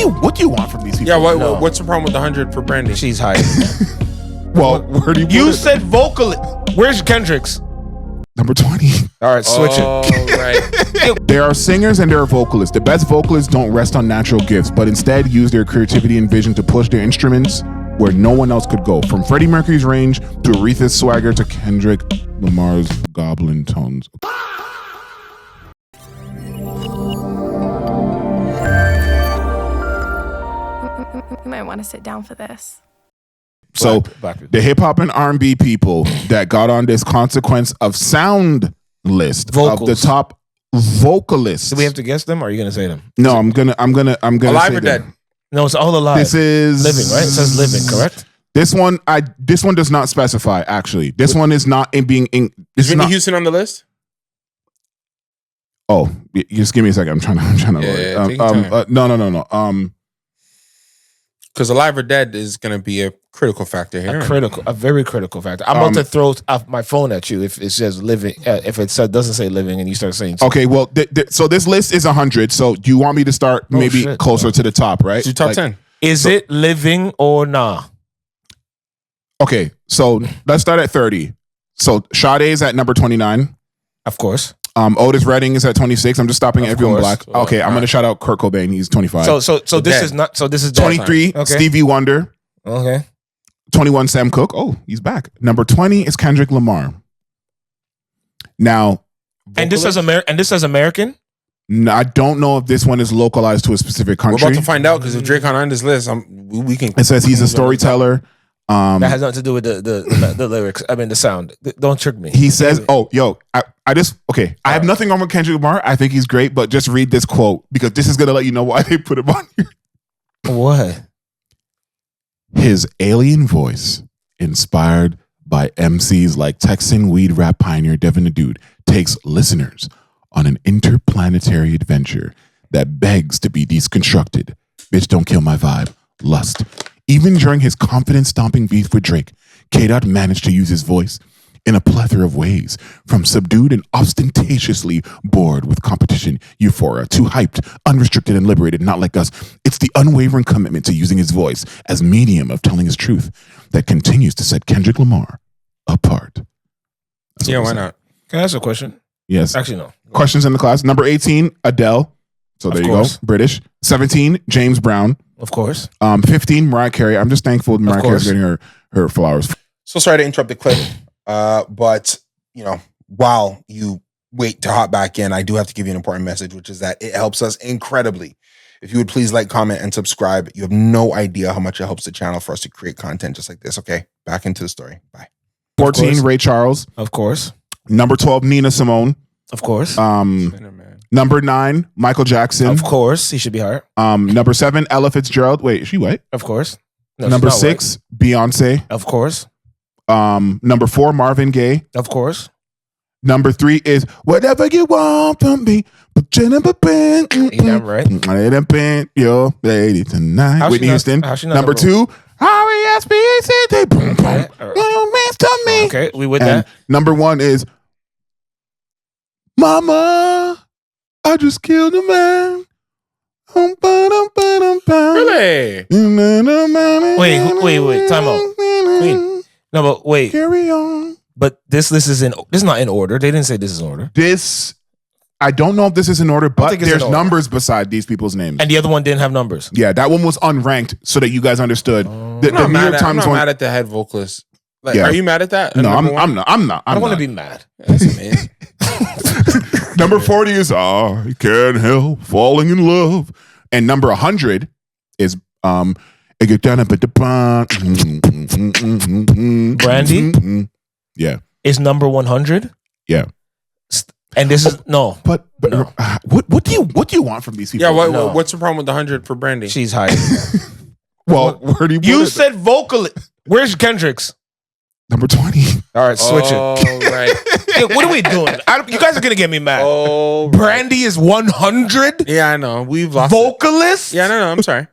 What do you want from these people? Yeah, what's the problem with the 100 for Brandy? She's high. Well, where do you put You it? said vocalist. Where's Kendrick's? Number 20. All right, switch it. Right. There are singers and there are vocalists. The best vocalists don't rest on natural gifts, but instead use their creativity and vision to push their instruments where no one else could go. From Freddie Mercury's range to Aretha's swagger to Kendrick Lamar's goblin tones. You might want to sit down for this. So Black. the hip hop and R&B people that got on this consequence of sound list Vocals. of the top vocalists. Do we have to guess them, or are you gonna say them? No, I'm gonna Alive say or dead? them. No, it's all alive. This is living, right? It says living, correct? This one does not specify. Actually, this one is not in being. This Is is Whitney not. Houston on the list? Oh, just give me a second. I'm trying to. Yeah, take your time. No. Because Alive or Dead is going to be a critical factor here. A very critical factor. I'm about to throw my phone at you if it says living. If it doesn't say living, and you start saying something. Okay, well, so this list is 100. So do you want me to start maybe closer to the top, right? Do top 10. Is it living or nah? Okay, so let's start at 30. So Sade is at number 29. Of course. Otis Redding is at 26. I'm just stopping everyone course. black. Okay, I'm gonna shout out Kurt Cobain. He's 25. So this dead. is not. So this is 23. Okay. Stevie Wonder. Okay. 21. Sam Cooke. Oh, he's back. Number 20 is Kendrick Lamar. Now, And this says American. no, I don't know if this one is localized to a specific We're country. about to find out because if Drake on this list, we can. It says he's a storyteller. That has nothing to do with the lyrics. I mean the sound. Don't trick me. He says, "Oh, yo, I have nothing wrong with Kendrick Lamar. I think he's great, but just read this quote because this is gonna let you know why they put him on here." What? His alien voice, inspired by MCs like Texan weed rap pioneer Devin the Dude, takes listeners on an interplanetary adventure that begs to be deconstructed. Bitch, don't kill my vibe. Lust. Even during his confidence-stomping beef with Drake, K-Dot managed to use his voice in a plethora of ways, from subdued and ostentatiously bored with competition euphoria to hyped, unrestricted, and liberated, not like us. It's the unwavering commitment to using his voice as medium of telling his truth that continues to set Kendrick Lamar apart. That's Yeah, what why I'm saying. not? Can I ask a question? Yes. Actually, no. Questions in the class. Number 18, Adele. So there Of you course. go. British. 17, James Brown. Of course. 15, Mariah Carey. I'm just thankful Mariah Carey's getting her flowers. So sorry to interrupt the clip, but while you wait to hop back in, I do have to give you an important message, which is that it helps us incredibly. If you would please like, comment, and subscribe. You have no idea how much it helps the channel for us to create content just like this. Okay, back into the story. Bye. 14, Ray Charles. Of course. Number 12, Nina Simone. Of course. Number 9, Michael Jackson. Of course. He should be higher. Number 7, Ella Fitzgerald. Wait, is she white? Of course. No, Number she's not 6, Beyonce. white. Of course. Number 4, Marvin Gaye. Of course. Number 3 is Whatever You Want From Me. But you never been. You damn right. I didn't been your lady tonight. How's she Whitney not- Houston. how's she not Number number 2, R-E-S-P-E-C-T. Boom, boom. Okay. You means to me. Okay, we with And that. number 1 is Mama, I just killed a man. Really? Wait. Time out. Queen. No, but wait. Carry on. But this is not in order. They didn't say this is in order. This, I don't know if this is in order, but think it's there's in order. numbers beside these people's names. And the other one didn't have numbers. Yeah, that one was unranked so that you guys understood. The I'm not, New York I'm Times not one. mad at the head vocalist. Like, Yeah. are you mad at that? No, Number one? I'm not. I don't want to be mad. That's amazing. Number 40 is I Can't Help Falling in Love. And number 100 is I Get Down Up at the Pond. Brandy? Yeah. Is number 100? Yeah. And this is no. But No. what do you want from these people? Yeah, No. what's the problem with the 100 for Brandy? She's high. Well, where do you put You it? said vocalist. Where's Kendrick's? Number 20. All right, switch it. Right. Hey, what are we doing? You guys are gonna get me mad. Oh, Brandy is 100. yeah, I know. We've lost. Vocalist. Yeah, no, I'm sorry.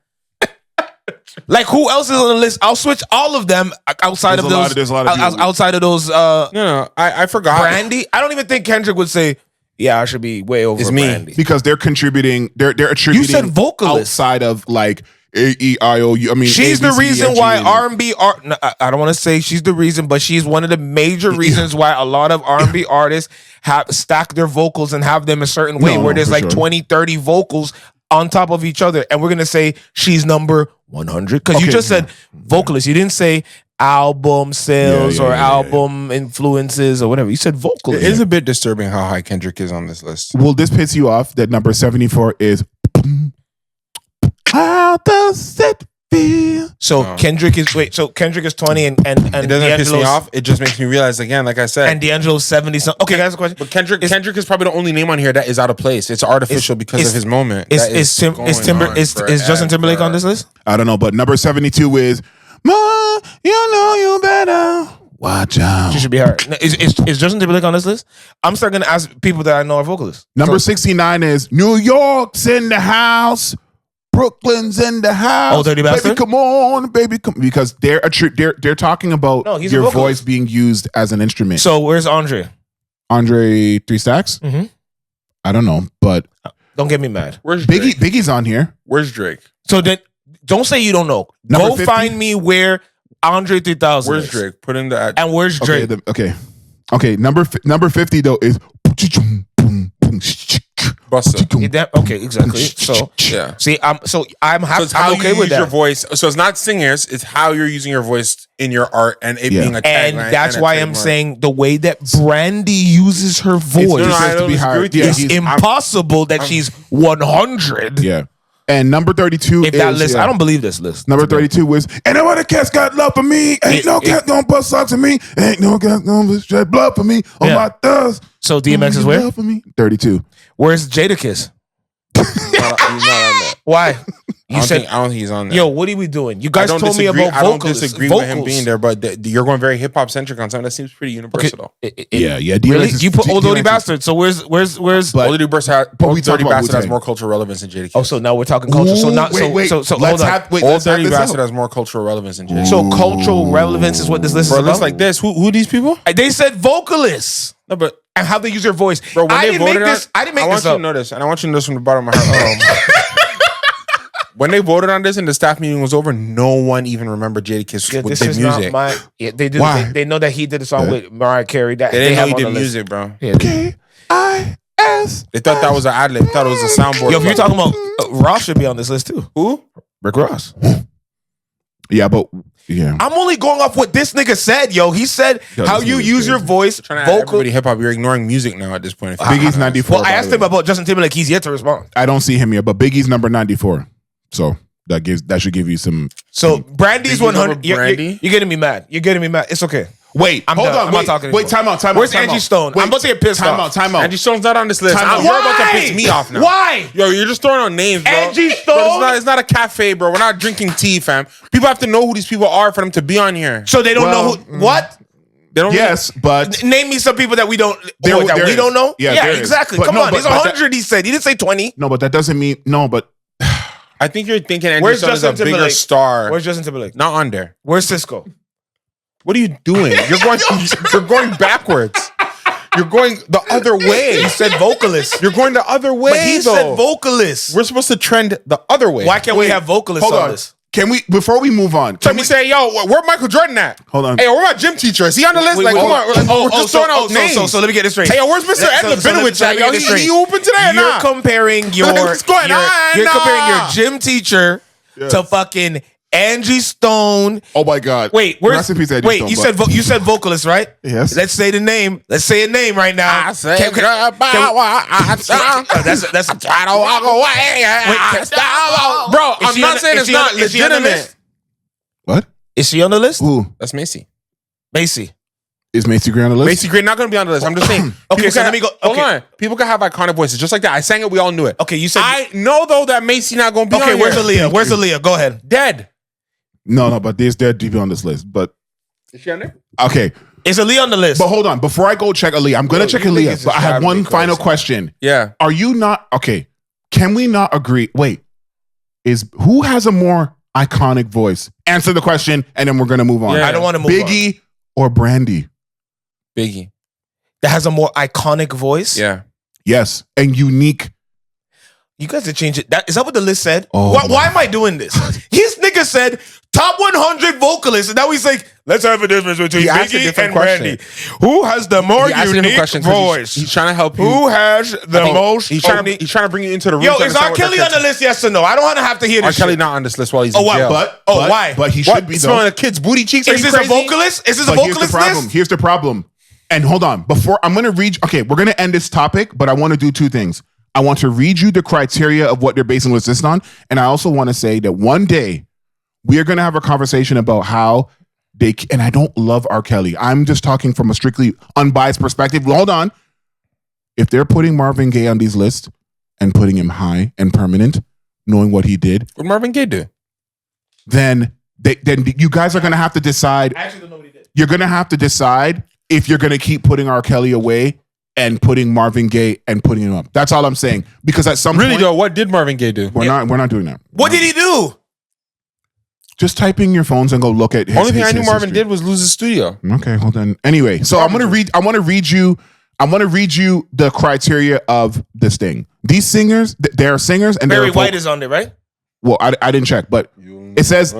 Like who else is on the list? I'll switch all of them outside There's of a lot those. of- there's a lot of people. outside of those. No, I forgot. Brandy. I don't even think Kendrick would say, Yeah, I should be way over It's me. Brandy. because they're contributing. They're attributing. You said vocalist. outside of like A-E-I-O-U. I mean, She's the A, B, C, reason D, F, G, why and- R&B art. No, I don't want to say she's the reason, but she's one of the major reasons why a lot of R&B artists have stacked their vocals and have them a certain way, No, where there's for like sure. 20, 30 vocals on top of each other, and we're gonna say she's number 100 because you Okay. just said vocalist. You didn't say album sales or yeah. album influences or whatever. You said vocalist. It is a bit disturbing how high Kendrick is on this list. Will this piss you off that number 74 is How Does It Feel? So No. Kendrick is 20 and It doesn't piss me D'Angelo's- off. It just makes me realize again, like I said. and D'Angelo's 70 something. Okay, that's a question. But Kendrick is probably the only name on here that is out of place. It's artificial because of his moment. Is That is going on Justin Timberlake on this list? I don't know, but number 72 is Ma, you know you better watch out. She should be her. Is Justin Timberlake on this list? I'm starting to ask people that I know are vocalists. Number 69 is New York's in the house. Brooklyn's in the house. Oh, Dirty baby, Bastard? come on, baby, come. Because they're talking about No, he's a your vocalist. voice being used as an instrument. So where's Andre? Andre 3 Stacks? Mhm. I don't know, but Don't get me mad. Where's Drake? Biggie's on here. Where's Drake? So then, don't say you don't know. Number Go 50? find me where Andre 3000 Where's is. Drake? Put in the And where's Okay, Drake? okay. Number 50 though is Busta. Okay, exactly. So Yeah. see, I'm So it's how I'm okay you with use your that. voice. So it's not singers. It's how you're using your voice in your art and it Yeah. being a tagline. And that's and a why I'm trademark. saying the way that Brandy uses her voice No, I has to don't be disagree higher. with you. Yeah, is he's- impossible that she's 100. Yeah. And number 32 If that is list, yeah. I don't believe this list. Number 32 was Ain't no other cat's got love for me. Ain't no cat gonna bust socks for me. Ain't no cat gonna shed blood for me. On Yeah. my thugs. So DMX is where? Love for me. 32. Where's Jadakiss? He's not on that. Why? You I said, don't think he's on there. yo, what are we doing? You I guys don't told me disagree- about I don't vocals. disagree with him being there, but you're going very hip hop centric on something that seems pretty universal. Yeah. Really? DMX You put Old Dirty DMX Bastard. So where's But- Old Dirty Bastard but we talk about has Wu-Tang. more cultural relevance than Jadakiss. Oh, so now we're talking culture. So not so wait. so hold Let's on. have Old let's have Dirty this out. Bastard has more cultural relevance than Jadakiss. So cultural relevance is what this list For is a list about. like this, who are these people? They said vocalists No, but and how they use their voice. bro, when I they didn't make voted this. I didn't make I want this you up. to notice, and I want you to notice from the bottom of my heart. When they voted on this and the staff meeting was over, no one even remembered Jadakiss Yeah, with this the is music. not my. Yeah, they did. Why? They know that he did a song Yeah. with Mariah Carey. That They didn't know have he on did the list. music, bro. Yeah. K-I-S. They thought that was an ad lib. They thought it was a soundboard. Yo, if you're talking about Ross, should be on this list too. who? Rick Ross. Yeah, but yeah. I'm only going off what this nigga said, yo. He said Yo, how this you nigga's use your crazy. voice, Trying to add vocal. everybody hip hop. You're ignoring music now at this point. Biggie's 94. Well, I by asked the him way. about Justin Timberlake. He's yet to respond. I don't see him here, but Biggie's number 94. So that should give you some. So Brandy's Biggie's 100. over You're Brandy? getting me mad. You're getting me mad. It's okay. Wait, I'm hold done. on. I'm not talking Wait, anymore. time out. Where's Angie Stone? I'm about to get pissed off. Time out. Angie Stone's not on this list. Time out. You're about to piss me off now. Why? Yo, you're just throwing out names, bro. Angie But Stone? it's not a cafe, bro. We're not drinking tea, fam. People have to know who these people are for them to be on here. So they don't Well, know who. What? They don't. Yes, but Name me some people that we don't. There- that there we is. don't know. Yeah, Yeah, there is. exactly. But Come no, on. but There's that- 100. He said. He didn't say 20. no, but that doesn't mean no. But I think you're thinking Angie Where's Stone is a Justin bigger Timberlake? star. Where's Justin Timberlake? Not on there. Where's Cisco? What are you doing? You're going backwards. You're going the other way. He said vocalist. You're going the other way. But he though. said vocalist. We're supposed to trend the other way. Why can't we have vocalists hold on on. this? Can we before we move on? Let me say, yo, where Michael Jordan at? Hold on. Hey, yo, where my gym teacher? Is he on the list? Wait, Like, wait, come wait. on. We're just throwing out names. So let me get this straight. Hey, yo, where's Mr. Ed Labinowitz at? Yo, he open today or You're not? comparing your What's going on? You're comparing your Nah. gym teacher Yes. to fucking Angie Stone. Oh my God! Wait, where's Rest in peace, Angie wait? Stone, You but- said you said vocalist, right? Yes. Let's say the name. Let's say a name right now. I say Can- goodbye. that's Try to walk away. Bro, Is I'm she not on the- saying is it's she on- not is she on the legitimate. list? What? Is she on the list? Who That's Macy. Macy. is Macy Gray on the list? Macy Gray not going to be on the list. I'm just saying. Okay, People so can- let me go- Hold okay. on. People can have iconic voices just like that. I sang it. We all knew it. Okay, you said. I know though that Macy not going to be okay, on where's here. Aaliyah? Where's Aaliyah? Go ahead. Dead. No, but they're deep on this list. But Is she on there? okay, Is Aaliyah on the list? but hold on. Before I go check Aaliyah, I'm gonna check you think Aaliyah. it's But I just have gotta one be final close. question. Yeah. Are you not okay? Can we not agree? Wait, is who has a more iconic voice? Answer the question, and then we're gonna move on. Yeah. I don't want to move on. Biggie or Brandy? Biggie. That has a more iconic voice. Yeah. Yes, and unique. You guys have changed it. Is that what the list said? Oh, why am I doing this? His nigga said top 100 vocalists, and now he's like, let's have a difference between Biggie and Brandy. Who has the more unique voice? He's trying to help you. Who has the most? He's trying to bring you into the room. Yo, is R. Kelly on the list? Yes or no? I don't want to have to hear this. R. Kelly not on this list while he's in jail. Why? But he should be. Smelling a kid's booty cheeks. Is this a vocalist? Is this a vocalist list? Here's the problem. And hold on, I'm going to read. Okay, we're going to end this topic, but I want to do two things. I want to read you the criteria of what they're basing this on. And I also want to say that one day we are going to have a conversation about how and I don't love R. Kelly. I'm just talking from a strictly unbiased perspective. Hold on. If they're putting Marvin Gaye on these lists and putting him high and permanent, knowing what he did. What Marvin Gaye do? Then you guys are going to have to decide. I actually don't know what he did. You're going to have to decide if you're going to keep putting R. Kelly away and putting Marvin Gaye and putting him up. That's all I'm saying. Because at some point, though, what did Marvin Gaye do? We're not doing that. What did he do? Just type in your phones and go look at his Only thing I knew Marvin history. did was lose his studio. Okay, hold on. Anyway, so I want to read you the criteria of this thing. These singers, there are singers and Barry White is on there, right? Well, I didn't check, but it says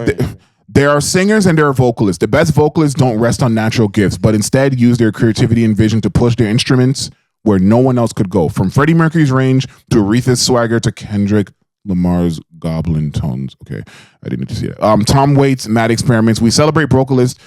there are singers and there are vocalists. The best vocalists don't rest on natural gifts, but instead use their creativity and vision to push their instruments where no one else could go. From Freddie Mercury's range to Aretha's swagger to Kendrick Lamar's goblin tones. Okay, I didn't need to see that. Tom Waits' mad experiments. We celebrate vocalists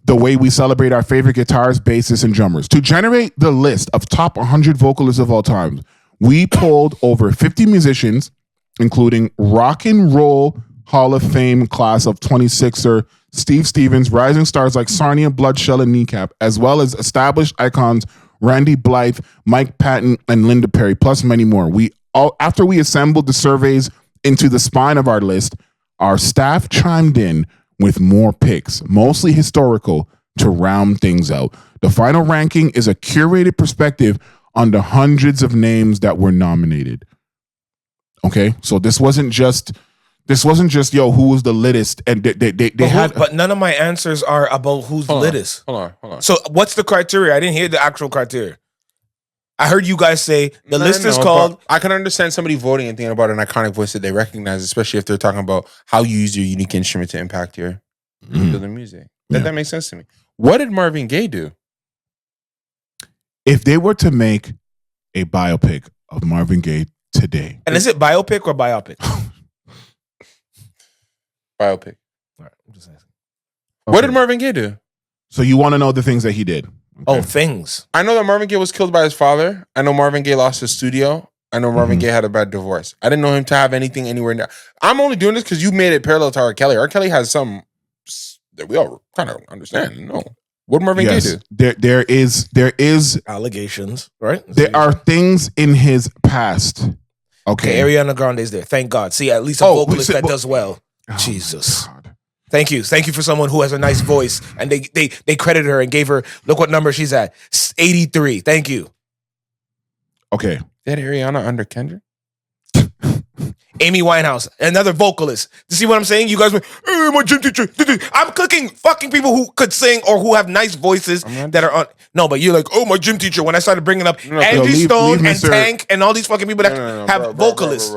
the way we celebrate our favorite guitarists, bassists, and drummers. To generate the list of top 100 vocalists of all time, we polled over 50 musicians, including Rock and Roll Hall of Fame class of 26er Steve Stevens, rising stars like Sarnia, Bloodshell, and Kneecap, as well as established icons Randy Blythe, Mike Patton, and Linda Perry, plus many more. After we assembled the surveys into the spine of our list, our staff chimed in with more picks, mostly historical, to round things out. The final ranking is a curated perspective on the hundreds of names that were nominated. Okay, so this wasn't just who was the littest, and they had. But none of my answers are about who's the littest. Hold on. So what's the criteria? I didn't hear the actual criteria. I heard you guys say the list is called. I can understand somebody voting and thinking about an iconic voice that they recognize, especially if they're talking about how you use your unique instrument to impact your music. That makes sense to me. What did Marvin Gaye do? If they were to make a biopic of Marvin Gaye today, and is it biopic or biopic? Biopic. All right, I'm just asking. What did Marvin Gaye do? So you want to know the things that he did? Okay. Oh, things. I know that Marvin Gaye was killed by his father. I know Marvin Gaye lost his studio. I know Marvin Gaye had a bad divorce. I didn't know him to have anything anywhere near. I'm only doing this because you made it parallel to R. Kelly. R. Kelly has some that we all kind of understand. No. What did Marvin Gaye do? There is allegations, right? There are things in his past. Okay. Ariana Grande's there. Thank God. See, at least a vocalist that does well. Jesus. God. Thank you for someone who has a nice voice, and they credited her and gave her, look what number she's at, 83. Thank you. Okay. Is that Ariana under Kendrick? Amy Winehouse, another vocalist. You see what I'm saying? You guys were, hey, my gym teacher. I'm clicking fucking people who could sing or who have nice voices that are on. No, but you're like, oh, my gym teacher. When I started bringing up Angie Stone and Tank and all these fucking people that have vocalists.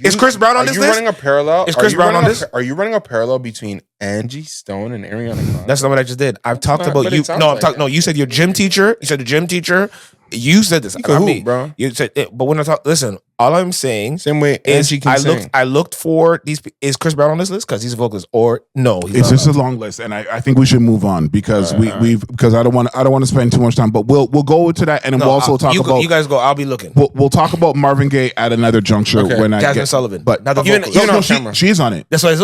Is Chris Brown on this list? Running a parallel? Is Chris Brown on this? Are you running a parallel between Angie Stone and Ariana Grande? That's not what I just did. I've talked about you. No, No, you said your gym teacher. You said the gym teacher. You said this. Not me, bro. You said it, but when I talk, listen. All I'm saying, same way Angie can sing. I looked for these. Is Chris Brown on this list because he's a vocalist, or no? It's just a long list, and I think we should move on because because I don't want to spend too much time. But we'll go into that, and then we'll also talk about. You guys go. I'll be looking. We'll talk about Marvin Gaye at another juncture when I Jasmine Sullivan, but not the vocalist. She's on it. That's why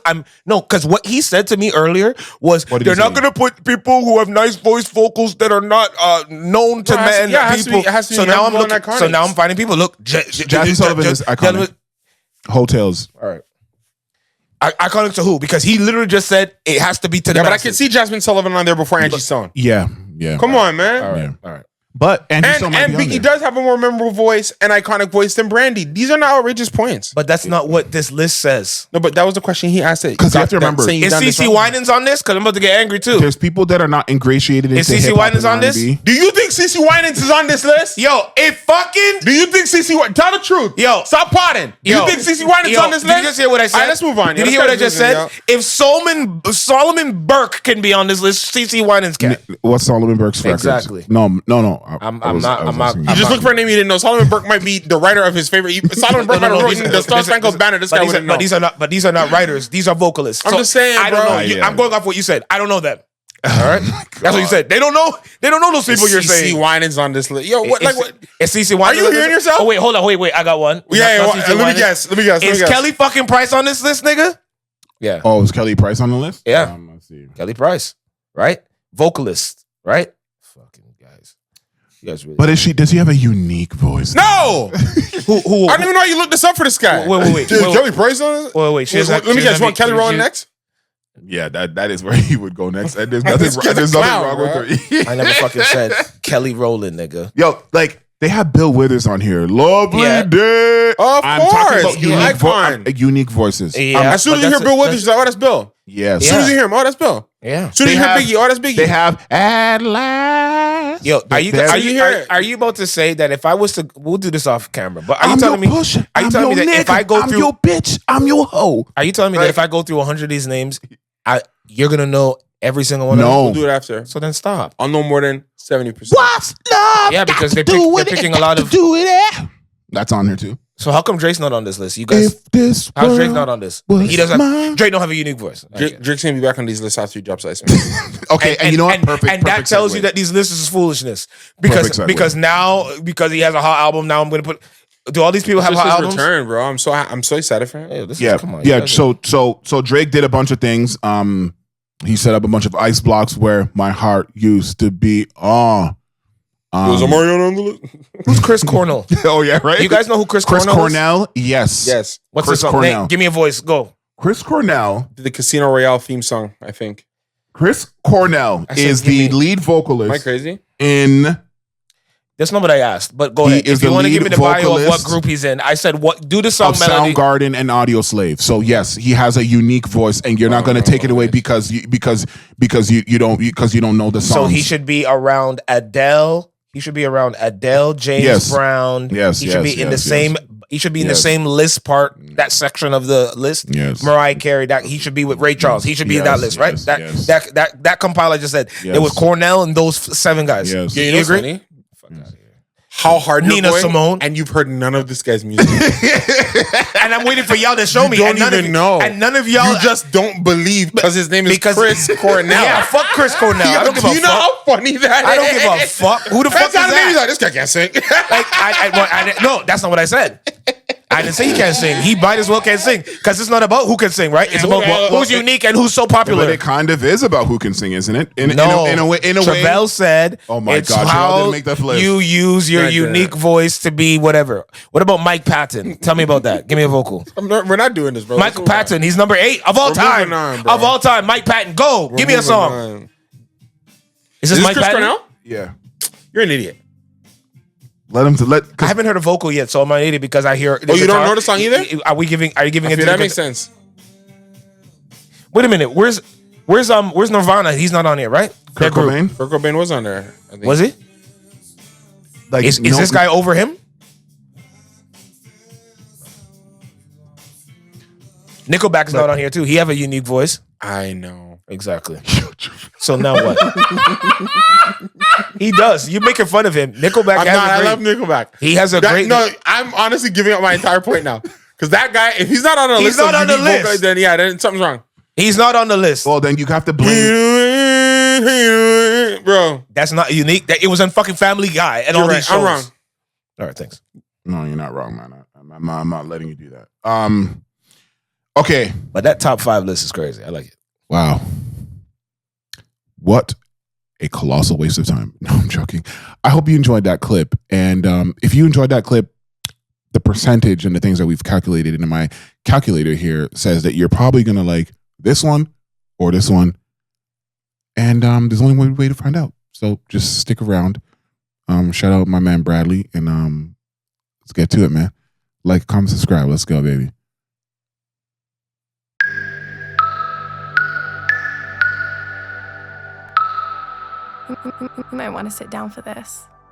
I'm no, because what he said to me earlier was they're not going to put people who have nice voice vocals that are not known to men people. So now I'm looking. So now I'm finding people. Look, Jasmine Sullivan is iconic. Hotels. All right. Iconic to who? Because he literally just said it has to be to the but I can see Jasmine Sullivan on there before Angie Stone. Yeah. Come on, man. All right. And Biggie does have a more memorable voice and iconic voice than Brandy. These are not outrageous points. But that's not what this list says. No, but that was the question he asked. Because you have to remember, is CeCe Winans on this? Because I'm about to get angry too. There's people that are not ingratiated into Is CeCe hip-hop Winans and on this? R&B. Do you think CeCe Winans is on this list? Yo, it fucking. Do you think CeCe Winans? Tell the truth. Yo, stop potting. Do you think CeCe Winans is on this list? Did you just hear what I said? All right, let's move on. Did you hear what I just said? If Solomon Burke can be on this list, CeCe Winans can. What's Solomon Burke's records? Exactly. No. I'm not. You just look for a name you didn't know. Solomon Burke might be the writer of his favorite. Solomon Burke might have written the Star Spangled Banner. This guy wouldn't know. But these are not writers. These are vocalists. I'm just saying, I don't bro. know. I'm going off what you said. I don't know that. All right, that's what you said. They don't know. They don't know those people you're saying. CeCe Winans on this list. Yo, what? Is CeCe Winans? Are you hearing yourself? Oh wait, hold on. Wait. I got one. Yeah. Let me guess. Is Kelly fucking Price on this list, nigga? Yeah. Oh, is Kelly Price on the list? Yeah. Let's see. Kelly Price, right? Vocalist, right? Fucking guys. You guys really. But does he have a unique voice? No. Who? I don't even know how you looked this up for this guy. Wait. Kelly Price on this? Wait. Let me guess. What Kelly rolling next? Yeah, that is where he would go next. And there's nothing wrong with her. I never fucking said Kelly Rowland, nigga. Yo, like they have Bill Withers on here. Lovely day. Of I'm course. talking about unique voices. Yeah, as soon as you hear Bill Withers, you're like, oh, that's Bill. Yes. As soon as you hear him, oh, that's Bill. Yeah. As soon as you hear Biggie, oh, that's Biggie. They have At Last. Yo, are you about to say that if I was to, we'll do this off camera, but are you I'm telling your me? pusher. Are you I'm telling me your that if nigga. I go I'm through, your bitch, I'm your hoe. Are you telling me that if I go through 100 of these names, you're gonna know every single one of them? No. We'll do it after. So then stop. I'll know more than 70%. What's love? Yeah, because they're picking a lot of. That's on there too. So how come Drake's not on this list? You guys, how's Drake not on this? He doesn't. Drake don't have a unique voice. Drake's gonna be back on these lists after he drops Ice. Okay, and you know what? Perfect. And that tells you that these lists is foolishness because he has a hot album. Now I'm gonna put. Do all these people have hot albums? Return, bro. I'm so excited for him. Hey, come on, yeah. So Drake did a bunch of things. He set up a bunch of ice blocks where my heart used to be. Was Mariano on the list? Who's Chris Cornell? Oh yeah, right. You guys know who Chris Cornell is? Yes. What's Chris the song? Cornell. Nate, give me a voice. Go. Chris Cornell. The Casino Royale theme song, I think. Chris Cornell is the lead vocalist. Am I crazy? In that's not what I asked, but go ahead. If you want to give me the bio of what group he's in, I said what do the song melody. Soundgarden and Audio Slave. So yes, he has a unique voice, and you're not going to take it away because you don't know the songs. So he should be around Adele. He should be around Adele, James Brown. Yes, he should be in the same. He should be in the same list part, that section of the list. Yes. Mariah Carey. That he should be with Ray Charles. He should be in that list, right? That compiler just said it was Cornell and those 7 guys. Yes. You agree? How hard Nina Simone, and you've heard none of this guy's music, and I'm waiting for y'all to show me. Don't even know, and none of y'all. You just don't believe because his name is Chris Cornell. Yeah, fuck Chris Cornell. I don't give a fuck. You know how funny that is? I don't give a fuck. Who the fuck is that? He's like, this guy can't sing. No, that's not what I said. I didn't say he can't sing. He might as well can't sing because it's not about who can sing, right? It's about who's unique and who's so popular. But it kind of is about who can sing, isn't it? In a way. Travell said, "Oh my it's God, how didn't make that list. You use your unique voice to be whatever." What about Mike Patton? Tell me about that. Give me a vocal. We're not doing this, bro. Mike Patton, he's number 8 of all time. Of all time, Mike Patton, go. Give me a song. Is this Mike Chris Patton? Cornell? Yeah. You're an idiot. Let him to let. I haven't heard a vocal yet, so I'm an idiot because I hear. Oh, you don't know the song either? Are you giving it to that makes sense. Wait a minute. Where's Nirvana? He's not on here, right? Kurt Cobain. Kurt Cobain was on there. I think. Was he? Like, is this guy over him? Nickelback is not on here too. He have a unique voice. I know. Exactly. So now what? He does. You're making fun of him. Nickelback. I love Nickelback. He has a great. No, I'm honestly giving up my entire point now because that guy, if he's not on the list, then something's wrong. He's not on the list. Well, then you have to blame, bro. That's not unique. It was on fucking Family Guy and all these shows. I'm wrong. All right, thanks. No, you're not wrong, man. I'm not letting you do that. Okay, but that top 5 list is crazy. I like it. Wow. What a colossal waste of time. No, I'm joking. I hope you enjoyed that clip. And if you enjoyed that clip, the percentage and the things that we've calculated into my calculator here says that you're probably going to like this one or this one. And there's only one way to find out. So just stick around. Shout out my man Bradley, and let's get to it, man. Like, comment, subscribe. Let's go, baby. You might want to sit down for this.